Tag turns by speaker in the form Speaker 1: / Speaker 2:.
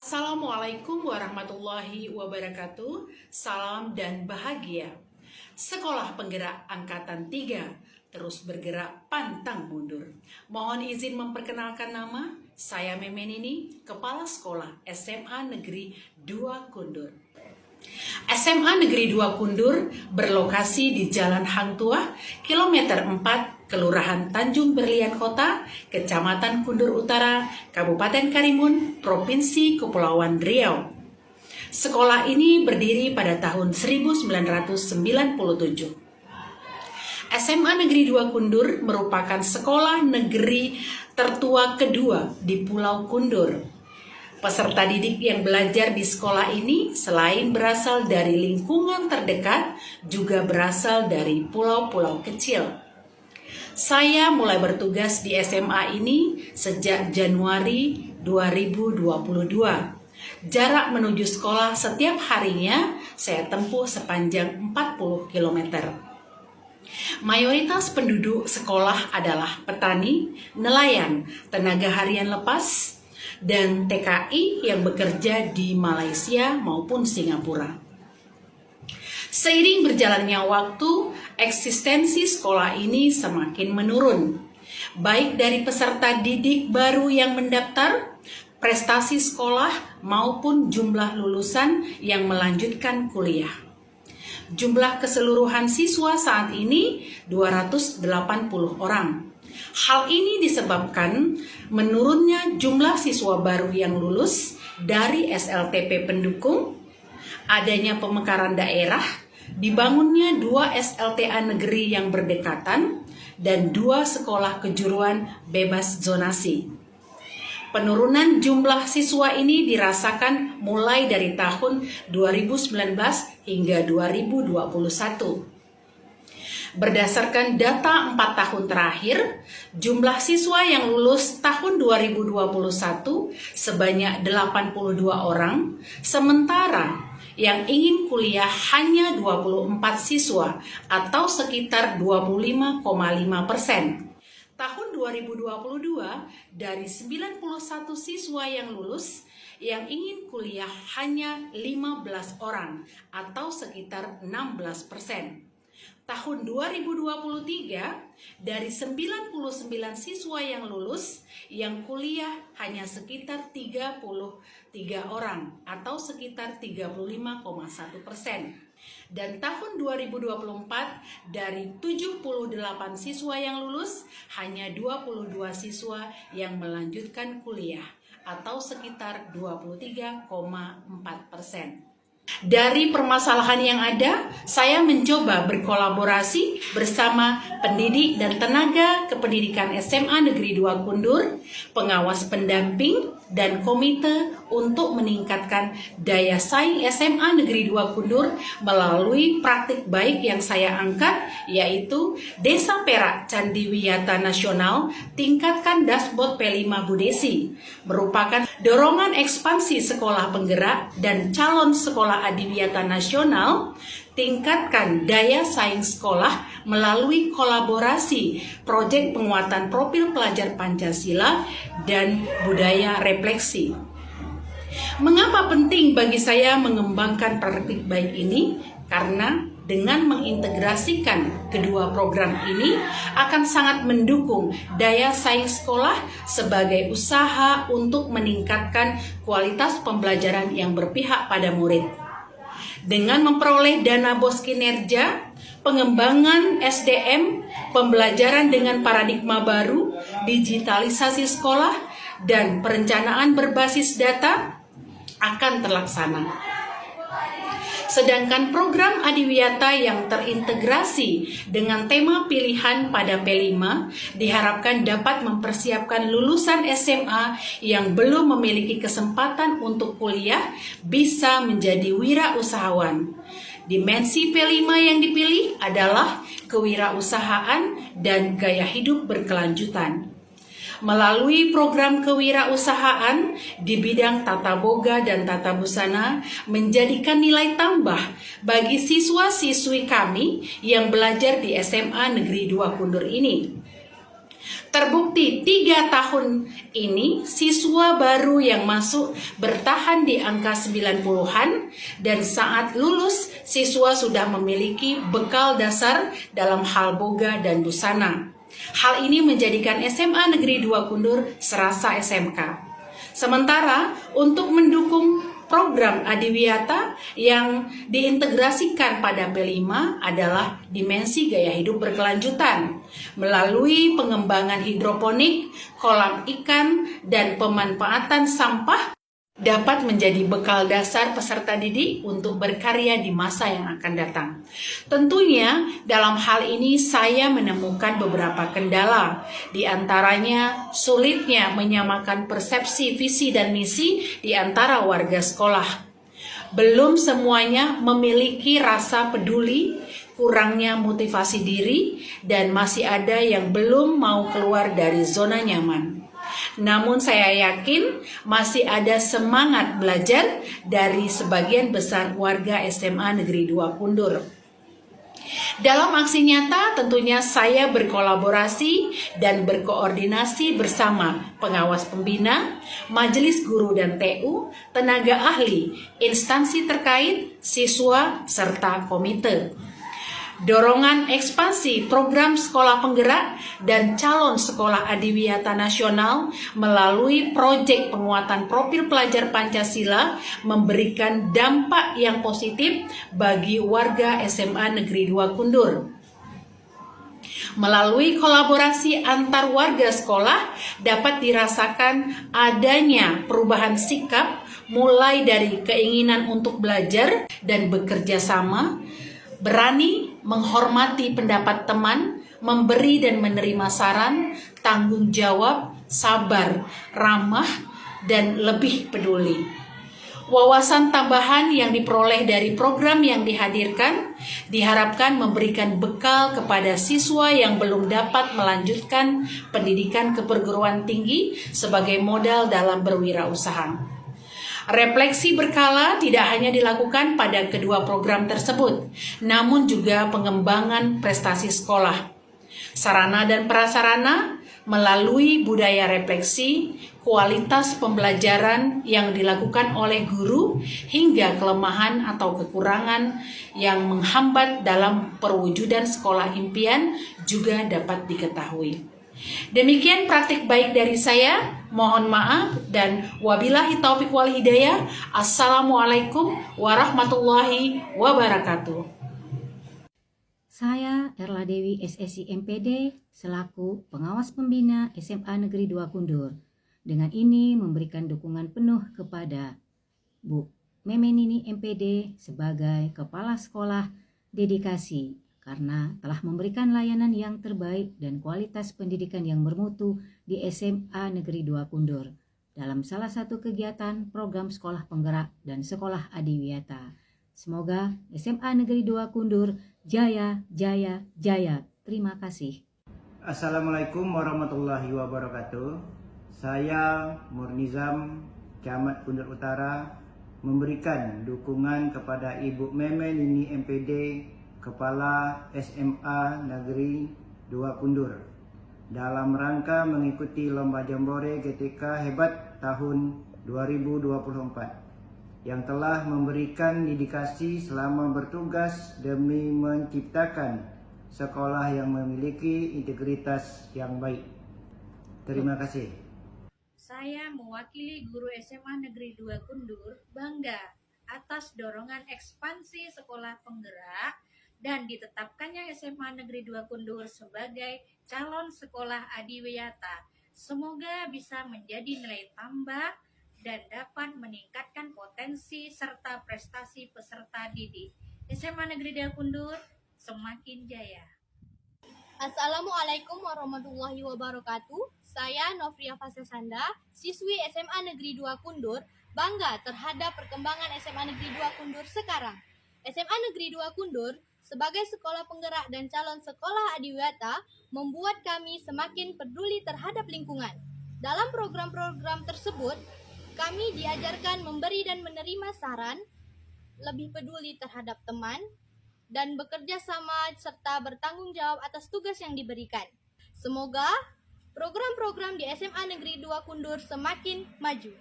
Speaker 1: Assalamualaikum warahmatullahi wabarakatuh. Salam dan bahagia. Sekolah Penggerak Angkatan 3 terus bergerak pantang mundur. Mohon izin memperkenalkan nama. Saya Memenini, Kepala Sekolah SMA Negeri 2 Kundur. SMA Negeri 2 Kundur berlokasi di Jalan Hang Tuah, kilometer 4, Kelurahan Tanjung Berlian Kota, Kecamatan Kundur Utara, Kabupaten Karimun, Provinsi Kepulauan Riau. Sekolah ini berdiri pada tahun 1997. SMA Negeri 2 Kundur merupakan sekolah negeri tertua kedua di Pulau Kundur. Peserta didik yang belajar di sekolah ini selain berasal dari lingkungan terdekat, juga berasal dari pulau-pulau kecil. Saya mulai bertugas di SMA ini sejak Januari 2022. Jarak menuju sekolah setiap harinya saya tempuh sepanjang 40 km. Mayoritas penduduk sekolah adalah petani, nelayan, tenaga harian lepas, dan TKI yang bekerja di Malaysia maupun Singapura. Seiring berjalannya waktu, eksistensi sekolah ini semakin menurun, baik dari peserta didik baru yang mendaftar, prestasi sekolah, maupun jumlah lulusan yang melanjutkan kuliah. Jumlah keseluruhan siswa saat ini 280 orang. Hal ini disebabkan menurunnya jumlah siswa baru yang lulus dari SLTP pendukung, adanya pemekaran daerah, dibangunnya 2 SLTA negeri yang berdekatan, dan 2 sekolah kejuruan bebas zonasi. Penurunan jumlah siswa ini dirasakan mulai dari tahun 2019 hingga 2021. Berdasarkan data 4 tahun terakhir, jumlah siswa yang lulus tahun 2021 sebanyak 82 orang, sementara yang ingin kuliah hanya 24 siswa atau sekitar 25,5%. Tahun 2022, dari 91 siswa yang lulus, yang ingin kuliah hanya 15 orang atau sekitar 16%. Tahun 2023, dari 99 siswa yang lulus, yang kuliah hanya sekitar 33 orang atau sekitar 35,1%. Dan tahun 2024, dari 78 siswa yang lulus, hanya 22 siswa yang melanjutkan kuliah atau sekitar 23,4%. Dari permasalahan yang ada, saya mencoba berkolaborasi bersama pendidik dan tenaga kependidikan SMA Negeri 2 Kundur, pengawas pendamping, dan komite untuk meningkatkan daya saing SMA Negeri 2 Kundur melalui praktik baik yang saya angkat, yaitu Desa Perak Candi Wiyata Nasional, tingkatkan dashboard P5 Budesi, merupakan dorongan ekspansi sekolah penggerak dan calon sekolah adiwiyata nasional, tingkatkan daya saing sekolah melalui kolaborasi proyek penguatan profil pelajar Pancasila dan budaya refleksi. Mengapa penting bagi saya mengembangkan praktik baik ini? Karena dengan mengintegrasikan kedua program ini akan sangat mendukung daya saing sekolah sebagai usaha untuk meningkatkan kualitas pembelajaran yang berpihak pada murid. Dengan memperoleh dana BOS kinerja, pengembangan SDM, pembelajaran dengan paradigma baru, digitalisasi sekolah, dan perencanaan berbasis data akan terlaksana. Sedangkan program adiwiyata yang terintegrasi dengan tema pilihan pada P5 diharapkan dapat mempersiapkan lulusan SMA yang belum memiliki kesempatan untuk kuliah bisa menjadi wirausahawan. Dimensi P5 yang dipilih adalah kewirausahaan dan gaya hidup berkelanjutan. Melalui program kewirausahaan di bidang tata boga dan tata busana menjadikan nilai tambah bagi siswa-siswi kami yang belajar di SMA Negeri 2 Kundur ini. Terbukti 3 tahun ini siswa baru yang masuk bertahan di angka 90-an dan saat lulus siswa sudah memiliki bekal dasar dalam hal boga dan busana. Hal ini menjadikan SMA Negeri 2 Kundur serasa SMK. Sementara untuk mendukung program Adiwiyata yang diintegrasikan pada P5 adalah dimensi gaya hidup berkelanjutan melalui pengembangan hidroponik, kolam ikan, dan pemanfaatan sampah dapat menjadi bekal dasar peserta didik untuk berkarya di masa yang akan datang. Tentunya dalam hal ini saya menemukan beberapa kendala, di antaranya sulitnya menyamakan persepsi visi dan misi di antara warga sekolah. Belum semuanya memiliki rasa peduli, kurangnya motivasi diri, dan masih ada yang belum mau keluar dari zona nyaman. Namun saya yakin masih ada semangat belajar dari sebagian besar warga SMA Negeri 2 Kundur. Dalam aksi nyata tentunya saya berkolaborasi dan berkoordinasi bersama pengawas pembina, majelis guru dan TU, tenaga ahli, instansi terkait, siswa, serta komite. Dorongan ekspansi program sekolah penggerak dan calon sekolah adiwiyata nasional melalui proyek penguatan profil pelajar Pancasila memberikan dampak yang positif bagi warga SMA Negeri 2 Kundur. Melalui kolaborasi antar warga sekolah dapat dirasakan adanya perubahan sikap mulai dari keinginan untuk belajar dan bekerja sama, berani menghormati pendapat teman, memberi dan menerima saran, tanggung jawab, sabar, ramah, dan lebih peduli. Wawasan tambahan yang diperoleh dari program yang dihadirkan diharapkan memberikan bekal kepada siswa yang belum dapat melanjutkan pendidikan keperguruan tinggi sebagai modal dalam berwirausaha. Refleksi berkala tidak hanya dilakukan pada kedua program tersebut, namun juga pengembangan prestasi sekolah. Sarana dan prasarana melalui budaya refleksi, kualitas pembelajaran yang dilakukan oleh guru, hingga kelemahan atau kekurangan yang menghambat dalam perwujudan sekolah impian juga dapat diketahui. Demikian praktik baik dari saya, mohon maaf dan wabillahi taufik wal hidayah. Assalamualaikum warahmatullahi wabarakatuh.
Speaker 2: Saya Erla Dewi SSI MPD selaku pengawas pembina SMA Negeri 2 Kundur. Dengan ini memberikan dukungan penuh kepada Bu Memenini MPD sebagai Kepala Sekolah Dedikasi karena telah memberikan layanan yang terbaik dan kualitas pendidikan yang bermutu di SMA Negeri 2 Kundur dalam salah satu kegiatan program sekolah penggerak dan sekolah adiwiyata. Semoga SMA Negeri 2 Kundur jaya, jaya, jaya. Terima kasih.
Speaker 3: Assalamualaikum warahmatullahi wabarakatuh. Saya Murnizam, Camat Kundur Utara, memberikan dukungan kepada Ibu Memenini MPD, Kepala SMA Negeri 2 Kundur, dalam rangka mengikuti Lomba Jambore GTK Hebat tahun 2024 yang telah memberikan dedikasi selama bertugas demi menciptakan sekolah yang memiliki integritas yang baik. Terima kasih.
Speaker 4: Saya mewakili guru SMA Negeri 2 Kundur bangga atas dorongan ekspansi sekolah penggerak dan ditetapkannya SMA Negeri 2 Kundur sebagai calon sekolah adiwiyata. Semoga bisa menjadi nilai tambah dan dapat meningkatkan potensi serta prestasi peserta didik. SMA Negeri 2 Kundur semakin jaya.
Speaker 5: Assalamualaikum warahmatullahi wabarakatuh. Saya Novria Fasesanda, siswi SMA Negeri 2 Kundur, bangga terhadap perkembangan SMA Negeri 2 Kundur sekarang. SMA Negeri 2 Kundur sebagai sekolah penggerak dan calon sekolah adiwiyata membuat kami semakin peduli terhadap lingkungan. Dalam program-program tersebut, kami diajarkan memberi dan menerima saran, lebih peduli terhadap teman, dan bekerja sama serta bertanggung jawab atas tugas yang diberikan. Semoga program-program di SMA Negeri 2 Kundur semakin maju.